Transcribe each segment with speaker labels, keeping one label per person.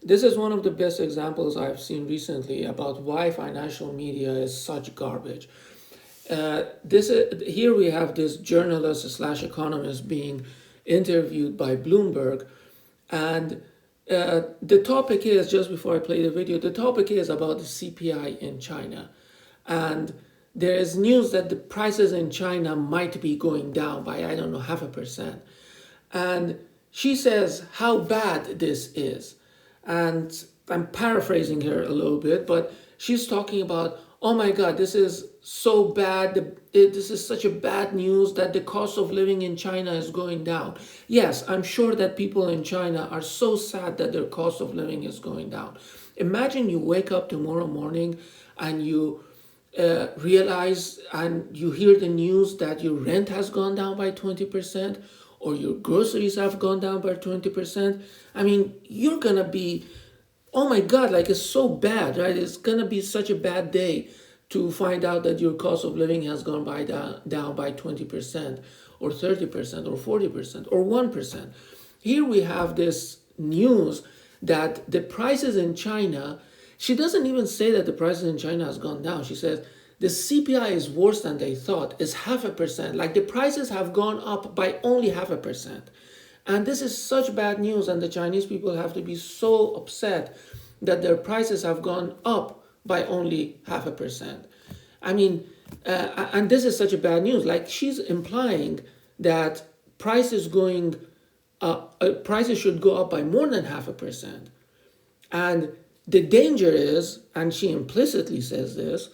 Speaker 1: This is one of the best examples I've seen recently about why financial media is such garbage. Here we have this journalist slash economist being interviewed by Bloomberg, and the topic is, just before I play the video, the topic is about the CPI in China, and there is news that the prices in China might be going down by, I don't know, 0.5%. And she says how bad this is. And I'm paraphrasing her a little bit, but she's talking about, oh my God, this is so bad. This is such a bad news that the cost of living in China is going down. Yes, I'm sure that people in China are so sad that their cost of living is going down. Imagine you wake up tomorrow morning and you realize and you hear the news that your rent has gone down by 20%, or your groceries have gone down by 20%. I mean, you're gonna be, oh my God, like it's so bad, right? It's gonna be such a bad day to find out that your cost of living has gone down by 20% or 30% or 40% or 1%. Here we have this news that the prices in China, she doesn't even say that the prices in China has gone down. She says the CPI is worse than they thought. It's 0.5%. Like the prices have gone up by only 0.5%. And this is such bad news, and the Chinese people have to be so upset that their prices have gone up by only 0.5%. I mean, and this is such a bad news. Like she's implying that prices should go up by more than 0.5%. And the danger is, and she implicitly says this,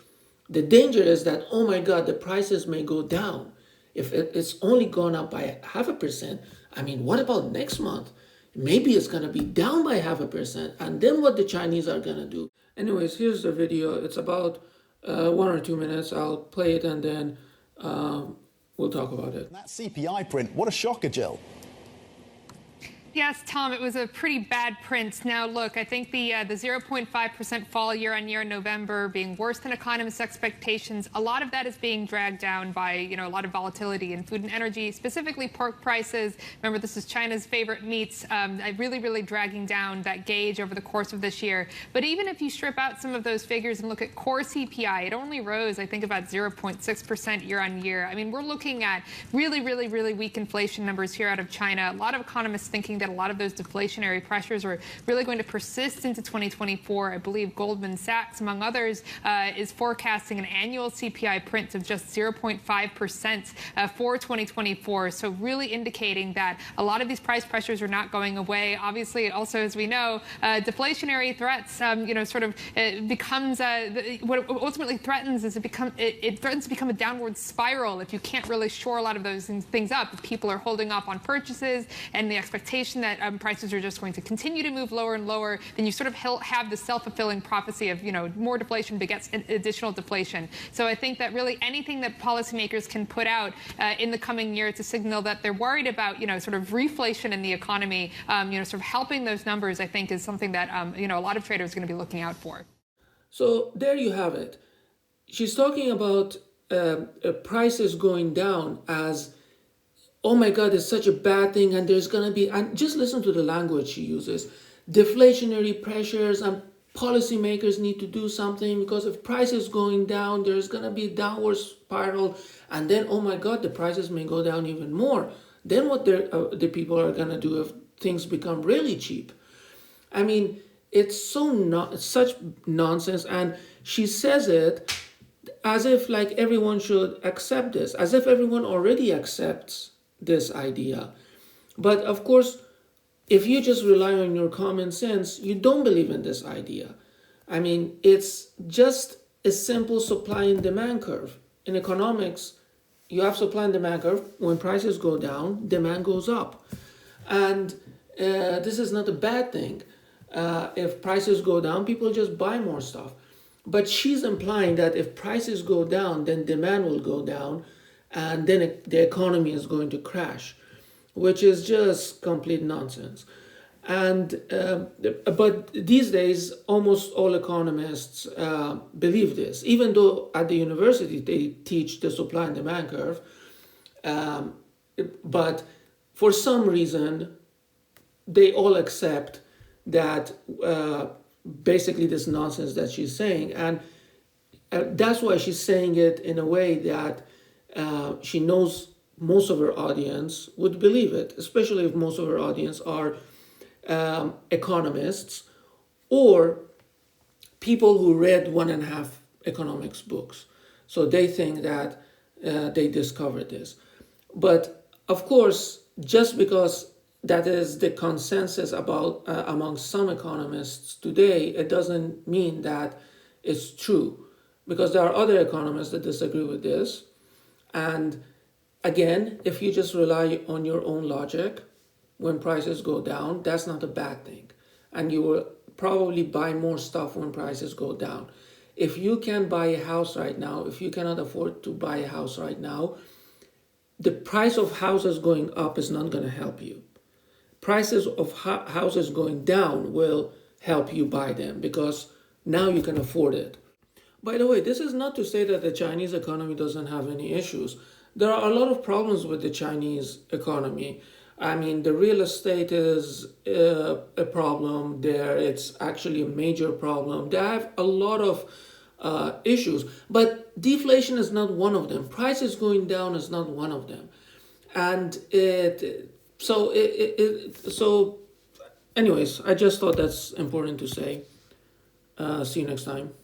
Speaker 1: the danger is that, oh my God, the prices may go down. If it's only gone up by 0.5%, I mean, what about next month? Maybe it's going to be down by 0.5%. And then what the Chinese are going to do? Anyways, here's the video. It's about 1 or 2 minutes. I'll play it and then we'll talk about it.
Speaker 2: That CPI print, what a shocker, Jill.
Speaker 3: Yes, Tom, it was a pretty bad print. Now, look, I think the 0.5% fall year on year in November being worse than economists' expectations, a lot of that is being dragged down by, a lot of volatility in food and energy, specifically pork prices. Remember, this is China's favorite meats, really dragging down that gauge over the course of this year. But even if you strip out some of those figures and look at core CPI, it only rose, I think, about 0.6% year on year. I mean, we're looking at really weak inflation numbers here out of China. A lot of economists thinking that a lot of those deflationary pressures are really going to persist into 2024. I believe Goldman Sachs, among others, is forecasting an annual CPI print of just 0.5% for 2024. So really indicating that a lot of these price pressures are not going away. Obviously, also, as we know, deflationary threats, becomes what it ultimately threatens is it threatens to become a downward spiral if you can't really shore a lot of those things up. If people are holding off on purchases and the expectation that prices are just going to continue to move lower and lower, then you sort of have the self-fulfilling prophecy of, more deflation begets additional deflation. So I think that really anything that policymakers can put out in the coming year to signal that they're worried about, sort of reflation in the economy, sort of helping those numbers, I think is something that, a lot of traders are going to be looking out for.
Speaker 1: So there you have it. She's talking about prices going down as, oh my God, it's such a bad thing, and there's going to be, and just listen to the language she uses, deflationary pressures, and policymakers need to do something because if prices going down, there's going to be a downward spiral, and then, oh my God, the prices may go down even more. Then what the people are going to do if things become really cheap? I mean, it's such nonsense, and she says it as if like everyone should accept this, as if everyone already accepts this idea. But of course, if you just rely on your common sense, you don't believe in this idea. I mean, it's just a simple supply and demand curve. In economics, you have supply and demand curve. When prices go down, demand goes up. And this is not a bad thing. If prices go down, people just buy more stuff. But she's implying that if prices go down, then demand will go down, and then the economy is going to crash, which is just complete nonsense. And but these days, almost all economists believe this, even though at the university they teach the supply and demand curve. But for some reason, they all accept that basically this nonsense that she's saying. And that's why she's saying it in a way that she knows most of her audience would believe it, especially if most of her audience are economists or people who read 1.5 economics books. So they think that they discovered this. But of course, just because that is the consensus about among some economists today, it doesn't mean that it's true, because there are other economists that disagree with this. And again, if you just rely on your own logic, when prices go down, that's not a bad thing. And you will probably buy more stuff when prices go down. If you can buy a house right now, if you cannot afford to buy a house right now, the price of houses going up is not going to help you. Prices of houses going down will help you buy them because now you can afford it. By the way, this is not to say that the Chinese economy doesn't have any issues. There are a lot of problems with the Chinese economy. I mean, the real estate is a problem there. It's actually a major problem. They have a lot of issues, but deflation is not one of them. Prices going down is not one of them. And so anyways, I just thought that's important to say. See you next time.